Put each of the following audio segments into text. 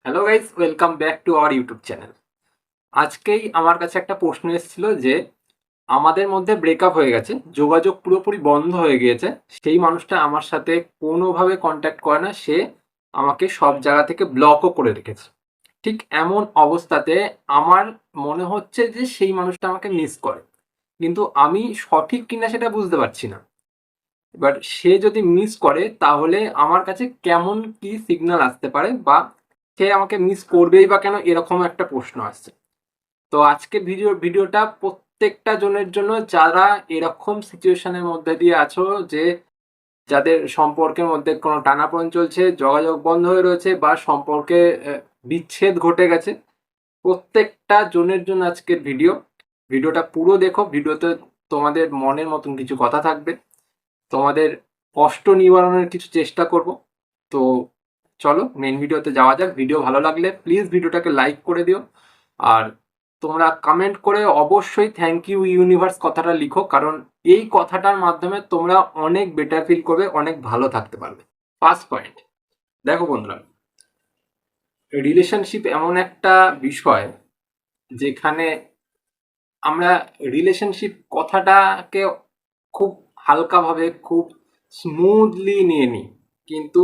Hello guys, welcome back to our YouTube channel. আজকেই আমার কাছে একটা প্রশ্ন এসেছিল যে আমাদের মধ্যে ব্রেকআপ হয়ে গেছে, যোগাযোগ পুরোপুরি বন্ধ হয়ে গিয়েছে। সেই মানুষটা আমার সাথে কোনোভাবে কন্ট্যাক্ট করে না, সে আমাকে সব জায়গা থেকে ব্লকও করে রেখেছে। ঠিক এমন অবস্থাতে আমার মনে হচ্ছে যে সেই মানুষটা আমাকে মিস করে, কিন্তু আমি সঠিক কিনা সেটা বুঝতে পারছি না। এবার সে যদি মিস করে তাহলে আমার কাছে কেমন কি সিগন্যাল আসতে পারে, বা সে আমাকে মিস করবেই বা কেন, এরকম একটা প্রশ্ন আসছে। তো আজকে ভিডিওটা প্রত্যেকটা জনের জন্য যারা এরকম সিচুয়েশনের মধ্যে দিয়ে আছো, যে যাদের সম্পর্কের মধ্যে কোনো টানাপোড়েন চলছে, যোগাযোগ বন্ধ হয়ে রয়েছে, বা সম্পর্কে বিচ্ছেদ ঘটে গেছে। প্রত্যেকটা জনের জন্য আজকের ভিডিওটা পুরো দেখো। ভিডিওতে তোমাদের মনের মতন কিছু কথা থাকবে, তোমাদের কষ্ট নিবারণের কিছু চেষ্টা করব। তো চলো মেন ভিডিওতে যাওয়া যাক। ভিডিও ভালো লাগলে প্লিজ ভিডিওটাকে লাইক করে দিও, আর তোমরা কমেন্ট করে অবশ্যই থ্যাংক ইউ ইউনিভার্স কথাটা লিখো, কারণ এই কথাটার মাধ্যমে তোমরা অনেক বেটার ফিল করবে, অনেক ভালো থাকতে পারবে। ফার্স্ট পয়েন্ট, দেখো বন্ধুরা, রিলেশনশিপ এমন একটা বিষয় যেখানে আমরা রিলেশনশিপ কথাটাকে খুব হালকাভাবে, খুব স্মুথলি নিয়ে নিই, কিন্তু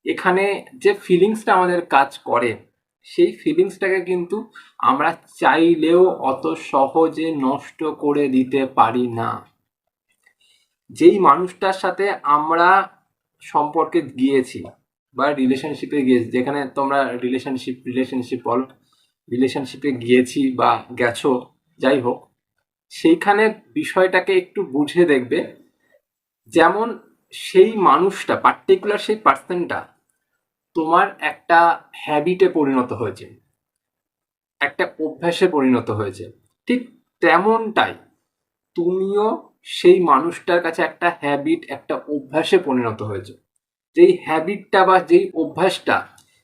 এখানে যে ফিলিংসটা আমাদের কাজ করে, সেই ফিলিংসটাকে কিন্তু আমরা চাইলেও অত সহজে নষ্ট করে দিতে পারি না। যেই মানুষটার সাথে আমরা সম্পর্কে গিয়েছি বা রিলেশনশিপে গিয়েছি, যেখানে তোমরা রিলেশনশিপ বলো, রিলেশনশিপে গিয়েছি বা গেছো, যাই হোক, সেইখানে বিষয়টাকে একটু বুঝে দেখবে। যেমন সেই মানুষটা, পার্টিকুলার সেই পার্সনটা তোমার একটা হ্যাবিটে পরিণত হয়েছে, একটা অভ্যাসে পরিণত হয়েছে, ঠিক তেমনটাই তুমিও সেই মানুষটার কাছে একটা হ্যাবিট, একটা অভ্যাসে পরিণত হয়েছে। যেই হ্যাবিটটা বা যেই অভ্যাসটা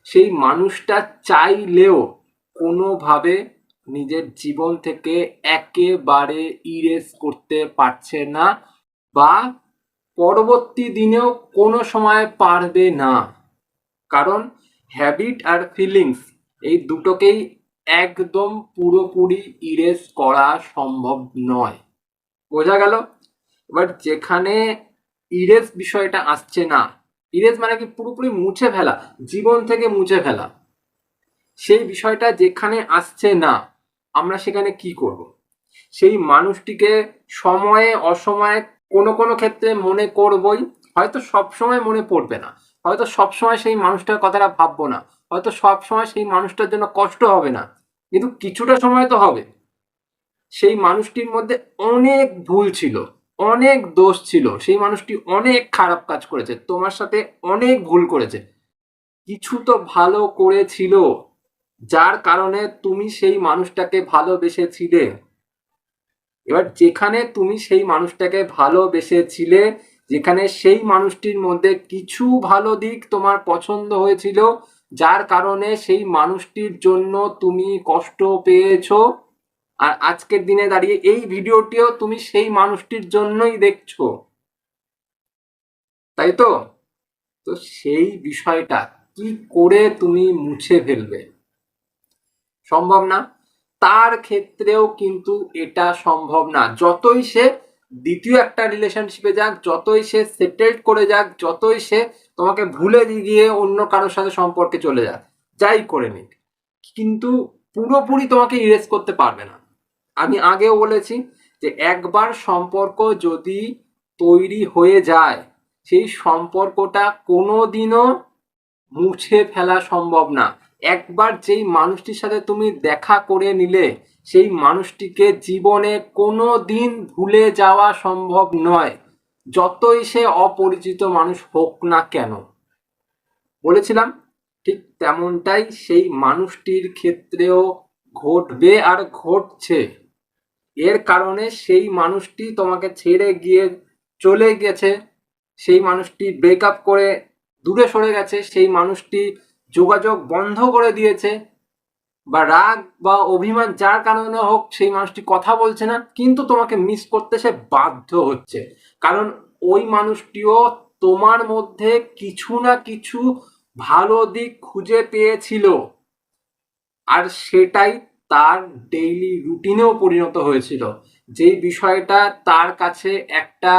সেই মানুষটা চাইলেও কোনোভাবে নিজের জীবন থেকে একেবারে ইরেজ করতে পারছে না, বা পরবর্তী দিনেও কোনো সময় পারবে না। কারণ হ্যাবিট আর ফিলিংস এই দুটোকেই একদম পুরোপুরি ইরেজ করা সম্ভব নয়। বোঝা গেল? এবার যেখানে ইরেজ বিষয়টা আসছে না, ইরেজ মানে কি পুরোপুরি মুছে ফেলা, জীবন থেকে মুছে ফেলা, সেই বিষয়টা যেখানে আসছে না, আমরা সেখানে কি করব? সেই মানুষটিকে সময়ে অসময়ে কোনো কোনো ক্ষেত্রে মনে করবই, হয়তো সব সময় মনে পড়বে না, হয়তো সব সময় সেই মানুষটার কথাটা ভাববো না, হয়তো সব সময় সেই মানুষটার জন্য কষ্ট হবে না, কিন্তু কিছুটা সময় তো হবে। সেই মানুষটির মধ্যে অনেক ভুল ছিল, অনেক দোষ ছিল, সেই মানুষটি অনেক খারাপ কাজ করেছে, তোমার সাথে অনেক ভুল করেছে, কিছু তো ভালো করেছিল, যার কারণে তুমি সেই মানুষটাকে ভালোবেসেছিলে। এবার যেখানে তুমি সেই মানুষটাকে ভালোবেসেছিলে, যেখানে সেই মানুষটির মধ্যে কিছু ভালো দিক তোমার পছন্দ হয়েছিল, যার কারণে সেই মানুষটির জন্য তুমি কষ্ট পেয়েছো, আর আজকের দিনে দাঁড়িয়ে এই ভিডিওটিও তুমি সেই মানুষটির জন্যই দেখছো, তাই তো? তো সেই বিষয়টা কি করে তুমি মুছে ফেলবে? সম্ভব না। তার ক্ষেত্রেও কিন্তু এটা সম্ভব না। যতই সে দ্বিতীয় একটা রিলেশনশিপে যাক, যতই সে সেটেলড করে যাক, যতই সে তোমাকে ভুলে গিয়ে অন্য কারোর সাথে সম্পর্কে চলে যাক, যাই করে নিক, কিন্তু পুরোপুরি তোমাকে ইরেজ করতে পারবে না। আমি আগেও বলেছি যে একবার সম্পর্ক যদি তৈরি হয়ে যায়, সেই সম্পর্কটা কোনোদিনও মুছে ফেলা সম্ভব না। একবার যেই মানুষটির সাথে তুমি দেখা করে নিলে, সেই মানুষটিকে জীবনে কোনো দিন ভুলে যাওয়া সম্ভব নয়, যতই সে অপরিচিত মানুষ হোক না কেন। বলেছিলাম ঠিক তেমনটাই সেই মানুষটির ক্ষেত্রেও ঘটবে আর ঘটছে। এর কারণে সেই মানুষটি তোমাকে ছেড়ে গিয়ে চলে গেছে, সেই মানুষটি ব্রেকআপ করে দূরে সরে গেছে, সেই মানুষটি যোগাযোগ বন্ধ করে দিয়েছে, বা রাগ বা অভিমান যার কারণে হোক সেই মানুষটি কথা বলছে না, কিন্তু তোমাকে মিস করতে সে বাধ্য হচ্ছে। কারণ ওই মানুষটিও তোমার মধ্যে কিছু না কিছু ভালো দিক খুঁজে পেয়েছিল, আর সেটাই তার ডেইলি রুটিনেও পরিণত হয়েছিল, যেই বিষয়টা তার কাছে একটা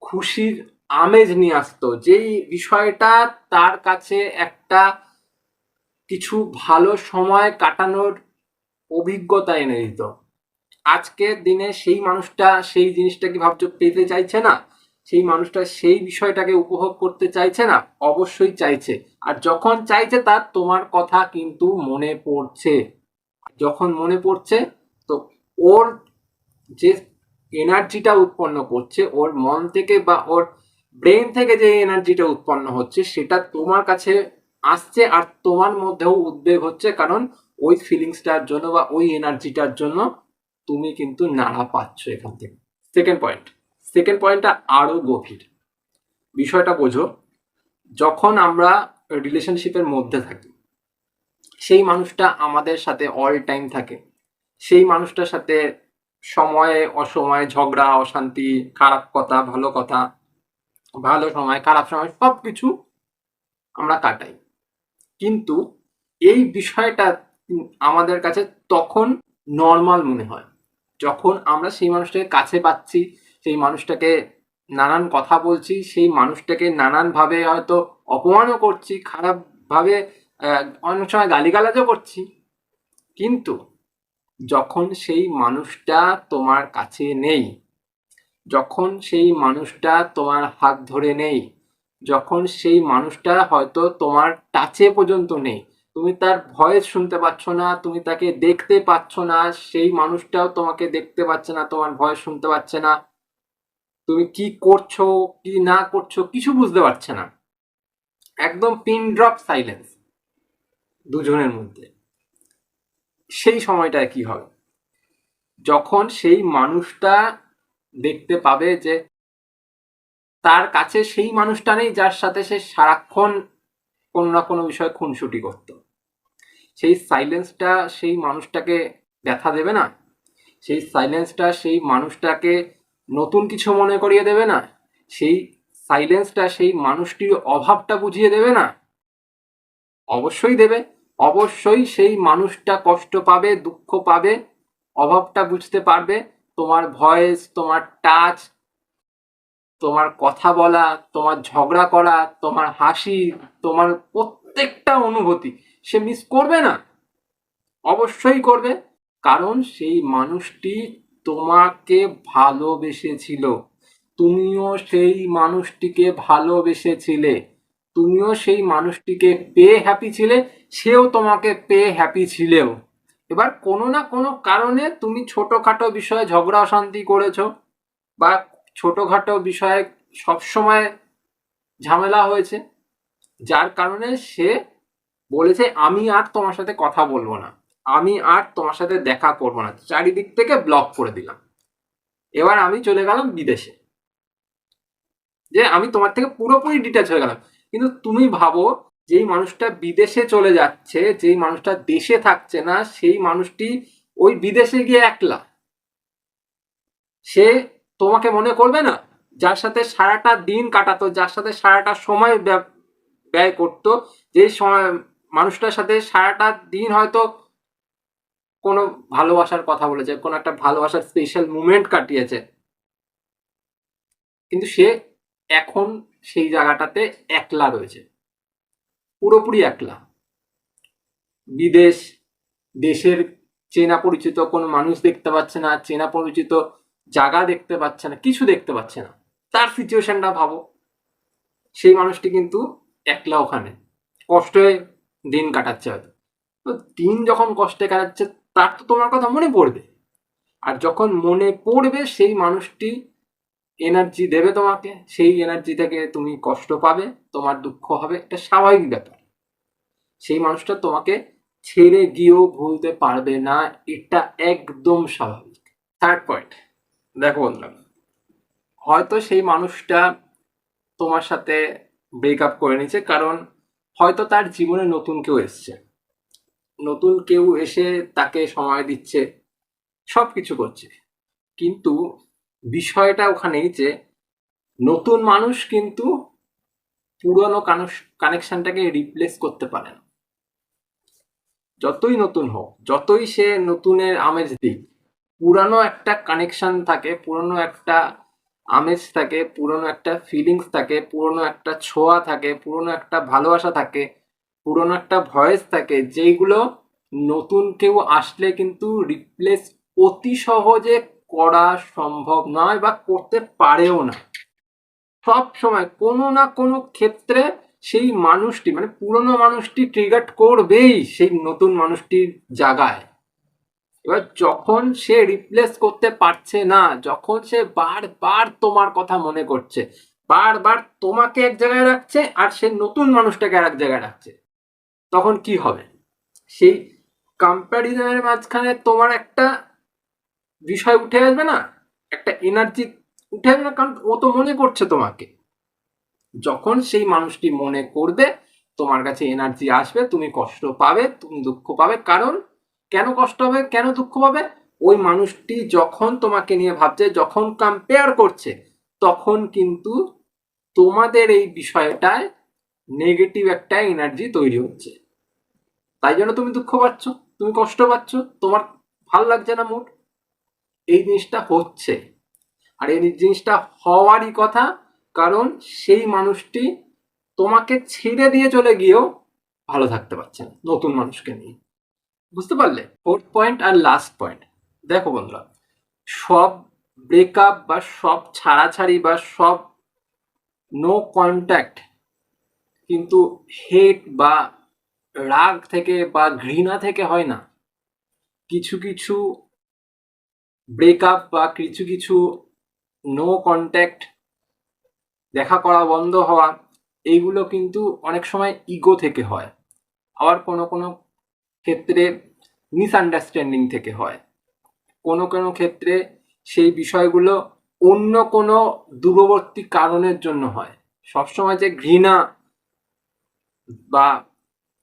খুশির আমেজ নিয়ে আসতো, যেই বিষয়টা তার কাছে একটা কিছু ভালো সময় কাটানোর অভিজ্ঞতা এনে দিত। আজকের দিনে সেই মানুষটা সেই জিনিসটা কি ভাবছো পেতে চাইছে না? সেই মানুষটা সেই বিষয়টাকে উপভোগ করতে চাইছে না? অবশ্যই চাইছে। আর যখন চাইছে তার তোমার কথা কিন্তু মনে পড়ছে। যখন মনে পড়ছে তো ওর যে এনার্জিটা উৎপন্ন করছে ওর মন থেকে বা ওর ব্রেন থেকে যে এনার্জিটা উৎপন্ন হচ্ছে সেটা তোমার কাছে আসছে, আর তোমার মধ্যেও উদ্বেগ হচ্ছে, কারণ ওই ফিলিংসটার জন্য বা ওই এনার্জিটার জন্য তুমি কিন্তু নাড়া পাচ্ছ এখান থেকে। সেকেন্ড পয়েন্টটা আরো গভীর। বিষয়টা বোঝো, যখন আমরা রিলেশনশিপের মধ্যে থাকি সেই মানুষটা আমাদের সাথে অল টাইম থাকে, সেই মানুষটার সাথে সময়ে অসময়ে ঝগড়া অশান্তি খারাপ কথা ভালো কথা, ভালো সময় খারাপ সময় সবকিছু আমরা কাটাই। কিন্তু এই বিষয়টা আমাদের কাছে তখন নর্মাল মনে হয় যখন আমরা সেই মানুষটাকে কাছে পাচ্ছি, সেই মানুষটাকে নানান কথা বলছি, সেই মানুষটাকে নানানভাবে হয়তো অপমানও করছি, খারাপভাবে অনেক সময় গালিগালাজও করছি। কিন্তু যখন সেই মানুষটা তোমার কাছে নেই, যখন সেই মানুষটা তোমার হাত ধরে নেই, যখন সেই মানুষটা হয়তো তোমার টাচে পর্যন্ত নেই, তুমি তার ভয়েস শুনতে পাচ্ছ না, তুমি তাকে দেখতে পাচ্ছ না, সেই মানুষটাও তোমাকে দেখতে পাচ্ছে না, তোমার ভয়েস শুনতে পাচ্ছে না, তুমি কি করছো কি না করছো কিছু বুঝতে পারছে না, একদম পিন ড্রপ সাইলেন্স দুজনের মধ্যে। সেই সময়টায় কি হবে? যখন সেই মানুষটা দেখতে পাবে যে তার কাছে সেই মানুষটা নেই যার সাথে সে সারাক্ষণ কোনো না কোনো বিষয়ে খুনসুটি করতো, সেই সাইলেন্সটা সেই মানুষটাকে ব্যথা দেবে না? সেই সাইলেন্সটা সেই মানুষটাকে নতুন কিছু মনে করিয়ে দেবে না? সেই সাইলেন্সটা সেই মানুষটির অভাবটা বুঝিয়ে দেবে না? অবশ্যই দেবে। অবশ্যই সেই মানুষটা কষ্ট পাবে, দুঃখ পাবে, অভাবটা বুঝতে পারবে। তোমার ভয়েস, তোমার টাচ, তোমার কথা বলা, তোমার ঝগড়া করা, তোমার হাসি, তোমার প্রত্যেকটা অনুভূতি সে মিস করবে না? অবশ্যই করবে। কারণ সেই মানুষটি তোমাকে ভালোবেসেছিল, তুমিও সেই মানুষটিকে ভালোবেসেছিলে, তুমিও সেই মানুষটিকে পেয়ে হ্যাপি ছিলে, সেও তোমাকে পেয়ে হ্যাপি ছিলেও। এবার কোনো না কোনো কারণে তুমি ছোটখাটো বিষয়ে ঝগড়া অশান্তি করেছো, বা ছোটখাটো বিষয়ে সবসময় ঝামেলা হয়েছে, যার কারণে সে বলেছে আমি আর তোমার সাথে কথা বলবো না, আমি আর তোমার সাথে দেখা করবো না, চারিদিক থেকে ব্লক করে দিলাম, এবার আমি চলে গেলাম বিদেশে, যে আমি তোমার থেকে পুরোপুরি ডিটাচ হয়ে গেলাম। কিন্তু তুমি ভাবো, যেই মানুষটা বিদেশে চলে যাচ্ছে, যেই মানুষটা দেশে থাকছে না, সেই মানুষটি ওই বিদেশে গিয়ে একলা, সে তোমাকে মনে করবে না? যার সাথে সারাটা দিন কাটাতো, যার সাথে সারাটা সময় ব্যয় করতো, যে সময় মানুষটার সাথে সারাটা দিন হয়তো কোনো ভালোবাসার কথা বলেছে, কোনো একটা ভালোবাসার স্পেশাল মুমেন্ট কাটিয়েছে, কিন্তু সে এখন সেই জায়গাটাতে একলা রয়েছে, পুরোপুরি একলা। বিদেশ, দেশের চেনা পরিচিত কোনো মানুষ দেখতে পাচ্ছে না, চেনা পরিচিত জায়গা দেখতে পাচ্ছে না, কিছু দেখতে পাচ্ছে না। তার সিচুয়েশনটা ভাবো, সেই মানুষটি কিন্তু একলা ওখানে কষ্টে দিন কাটাচ্ছে হয়তো। তো দিন যখন কষ্টে কাটাচ্ছে তার তো তোমার কথা মনে পড়বে, আর যখন মনে পড়বে সেই মানুষটি এনার্জি দেবে তোমাকে, সেই এনার্জি থেকে তুমি কষ্ট পাবে, তোমার দুঃখ হবে, এটা স্বাভাবিক ব্যাপার। সেই মানুষটা তোমাকে ছেড়ে গিয়েও ভুলতে পারবে না, এটা একদম স্বাভাবিক। থার্ড পয়েন্ট, দেখো বন্ধুরা, হয়তো সেই মানুষটা তোমার সাথে ব্রেকআপ করে নিচ্ছে কারণ হয়তো তার জীবনে নতুন কেউ এসছে, নতুন কেউ এসে তাকে সময় দিচ্ছে, সব কিছু করছে। কিন্তু বিষয়টা ওখানেই যে নতুন মানুষ কিন্তু পুরনো কানেকশনটাকে রিপ্লেস করতে পারে না। যতই নতুন হোক, যতই সে নতুনের আমেজ দিক, পুরানো একটা কানেকশন থাকে, পুরানো একটা আমেজ থাকে, পুরনো একটা ফিলিংস থাকে, পুরনো একটা ছোঁয়া থাকে, পুরনো একটা ভালোবাসা থাকে, পুরনো একটা ভয়েস থাকে, যেইগুলো নতুন কেউ আসলে কিন্তু রিপ্লেস অতি সহজে করা সম্ভব নয় বা করতে পারেও না। সব সময় কোনো না কোনো ক্ষেত্রে সেই মানুষটি, মানে পুরনো মানুষটি ট্রিগার করবেই সেই নতুন মানুষটির জায়গায়। এবার যখন সে রিপ্লেস করতে পারছে না, যখন সে বারবার তোমার কথা মনে করছে, বারবার তোমাকে এক জায়গায় রাখছে আর সে নতুন মানুষটাকে আর এক জায়গায় রাখছে, তখন কি হবে? সেই কম্প্যারিজনের মাঝখানে তোমার একটা বিষয় উঠে আসবে না, একটা এনার্জি উঠে আসবে না, কারণ ও তো মনে করছে তোমাকে। যখন সেই মানুষটি মনে করবে, তোমার কাছে এনার্জি আসবে, তুমি কষ্ট পাবে, তুমি দুঃখ পাবে। কারণ কেন কষ্ট হবে, কেন দুঃখ পাবে? ওই মানুষটি যখন তোমাকে নিয়ে ভাবছে, যখন কম্পেয়ার করছে, তখন কিন্তু তোমাদের এই বিষয়টায় নেগেটিভ একটা এনার্জি তৈরি হচ্ছে। তাই জন্য তুমি দুঃখ পাচ্ছ, তুমি কষ্ট পাচ্ছ, তোমার ভাল লাগছে না মুড। এই জিনিসটা হচ্ছে, আর এই জিনিসটা হওয়ারই কথা। কারণ সেই মানুষটি তোমাকে ছেড়ে দিয়ে চলে গিয়েও ভালো থাকতে পারছে না নতুন মানুষকে নিয়ে। বুঝতে পারলে? ফোর্থ পয়েন্ট আর লাস্ট পয়েন্ট, দেখো বন্ধুরা, সব ব্রেকআপ বা সব ছাড়াছাড়ি বা সব নো কন্ট্যাক্ট কিন্তু হেট বা রাগ থেকে বা ঘৃণা থেকে হয় না। কিছু কিছু ব্রেকআপ বা কিছু কিছু নো কন্ট্যাক্ট, দেখা করা বন্ধ হওয়া, এইগুলো কিন্তু অনেক সময় ইগো থেকে হয়। আবার কোনো কোনো ক্ষেত্রে মিসআন্ডারস্ট্যান্ডিং থেকে হয়। কোনো কোনো ক্ষেত্রে সেই বিষয়গুলো অন্য কোনো দূরবর্তী কারণের জন্য হয়। সবসময় যে ঘৃণা বা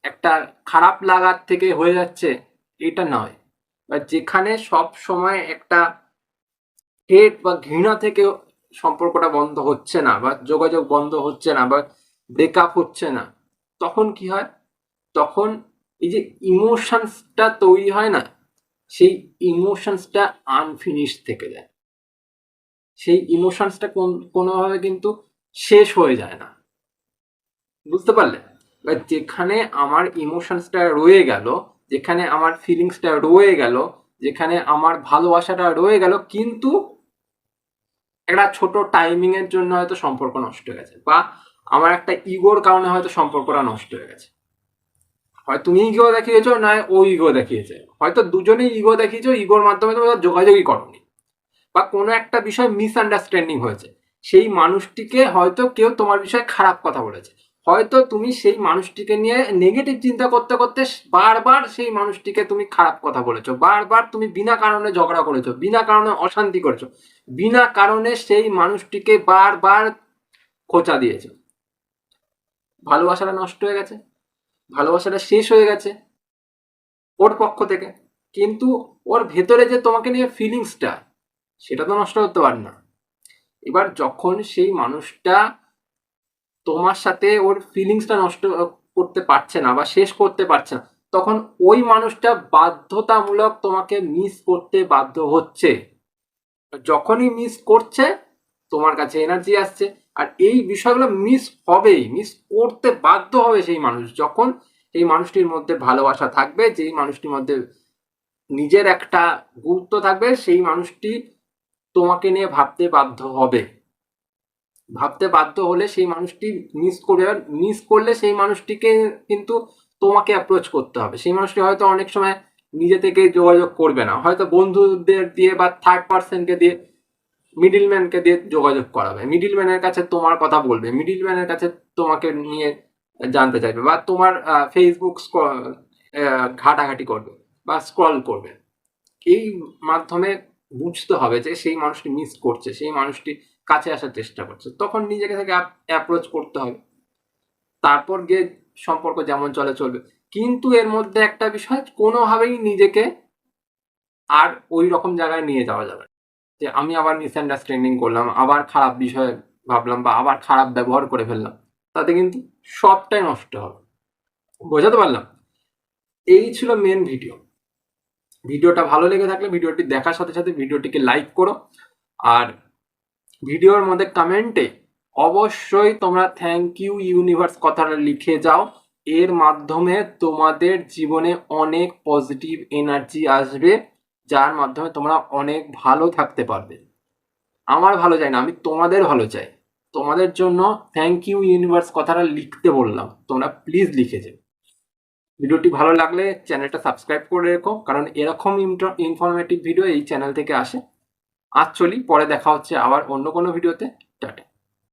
একটা খারাপ লাগার থেকে হয়ে যাচ্ছে এটা নয়। বা যেখানে সব সময় একটা হেট বা ঘৃণা থেকে সম্পর্কটা বন্ধ হচ্ছে না বা যোগাযোগ বন্ধ হচ্ছে না বা ব্রেকআপ হচ্ছে না, তখন কি হয়? তখন এই যে ইমোশনসটা তৈরি হয় না, সেই ইমোশনসটা আনফিনিশড থেকে যায়। সেই ইমোশনসটা কোনোভাবে কিন্তু শেষ হয়ে যায় না। বুঝতে পারলে? এবার যেখানে আমার ইমোশনসটা রয়ে গেল, যেখানে আমার ফিলিংসটা রয়ে গেল, যেখানে আমার ভালোবাসাটা রয়ে গেল, কিন্তু একটা ছোট টাইমিং এর জন্য হয়তো সম্পর্ক নষ্ট হয়ে গেছে, বা আমার একটা ইগোর কারণে হয়তো সম্পর্কটা নষ্ট হয়ে গেছে। হয় তুমি ইগো দেখিয়েছো, নয় ও ইগো দেখিয়েছে, হয়তো দুজনেই ইগো দেখিয়েছো, ইগোর মাধ্যমে তুমি যোগাযোগই করোনি, বা কোনো একটা বিষয় মিসআন্ডারস্ট্যান্ডিং হয়েছে, সেই মানুষটিকে হয়তো কেউ তোমার বিষয়ে খারাপ কথা বলেছে, হয়তো তুমি সেই মানুষটিকে নিয়ে নেগেটিভ চিন্তা করতে করতে বারবার সেই মানুষটিকে তুমি খারাপ কথা বলেছো, বারবার তুমি বিনা কারণে ঝগড়া করেছো, বিনা কারণে অশান্তি করেছো, বিনা কারণে সেই মানুষটিকে বারবার খোঁচা দিয়েছো। ভালোবাসাটা নষ্ট হয়ে গেছে, ভালোবাসাটা শেষ হয়ে গেছে ওর পক্ষ থেকে, কিন্তু ওর ভেতরে যে তোমাকে নিয়ে ফিলিংসটা, সেটা তো নষ্ট করতে পারে না। এবার যখন সেই মানুষটা তোমার সাথে ওর ফিলিংসটা নষ্ট করতে পারছে না বা শেষ করতে পারছে না, তখন ওই মানুষটা বাধ্যতামূলক তোমাকে মিস করতে বাধ্য হচ্ছে। যখনই মিস করছে, তোমার কাছে এনার্জি আসছে, আর এই বিষয়গুলো মিস হবেই, মিস করতে বাধ্য হবে সেই মানুষ, যখন এই মানুষটির মধ্যে ভালোবাসা থাকবে, যেই মানুষটির মধ্যে নিজের একটা গুরুত্ব থাকবে, সেই মানুষটি তোমাকে নিয়ে ভাবতে বাধ্য হবে। ভাবতে বাধ্য হলে সেই মানুষটি মিস করবে, মিস করলে সেই মানুষটিকে কিন্তু তোমাকে অ্যাপ্রোচ করতে হবে। সেই মানুষটি হয়তো অনেক সময় নিজে থেকে যোগাযোগ করবে না, হয়তো বন্ধুদের দিয়ে বা থার্ড পার্সনকে দিয়ে, মিডিল ম্যানকে দিয়ে যোগাযোগ করাবে, মিডিল ম্যানের কাছে তোমার কথা বলবে, মিডিল ম্যানের কাছে তোমাকে নিয়ে জানতে চাইবে, বা তোমার ফেসবুক ঘাটাঘাটি করবে বা স্ক্রল করবে। এই মাধ্যমে বুঝতে হবে যে সেই মানুষটি মিস করছে, সেই মানুষটি কাছে আসার চেষ্টা করছে, তখন নিজেকে থেকে অ্যাপ্রোচ করতে হবে, তারপর গিয়ে সম্পর্ক যেমন চলে চলবে। কিন্তু এর মধ্যে একটা বিষয়, কোনোভাবেই নিজেকে আর ওই রকম জায়গায় নিয়ে যাওয়া যাবে না যে আমি আবার মিসআন্ডারস্ট্যান্ডিং করলাম, আবার খারাপ বিষয় ভাবলাম বা আবার খারাপ ব্যবহার করে ফেললাম, তাতে কিন্তু সবটাই নষ্ট হবে। বোঝাতে পারলাম? এই ছিল মেন ভিডিও। ভিডিওটা ভালো লেগে থাকলে ভিডিওটি দেখার সাথে সাথে ভিডিওটিকে লাইক করো, আর ভিডিওর মধ্যে কমেন্টে অবশ্যই তোমরা থ্যাংক ইউ ইউনিভার্স কথাটা লিখে যাও। এর মাধ্যমে তোমাদের জীবনে অনেক পজিটিভ এনার্জি আসবে, যার মাধ্যমে তোমরা অনেক ভালো থাকতে পারবে। আমার ভালো চাই না, আমি তোমাদের ভালো চাই। তোমাদের জন্য থ্যাংক ইউ ইউনিভার্স কথাটা লিখতে বললাম, তোমরা প্লিজ লিখে যাও। ভিডিওটি ভালো লাগলে চ্যানেলটা সাবস্ক্রাইব করে রেখো, কারণ এরকম ইনফরমেটিভ ভিডিও এই চ্যানেল থেকে আসে। আজ চলি, পরে দেখা হচ্ছে আবার অন্য কোনো ভিডিওতে। টাটা।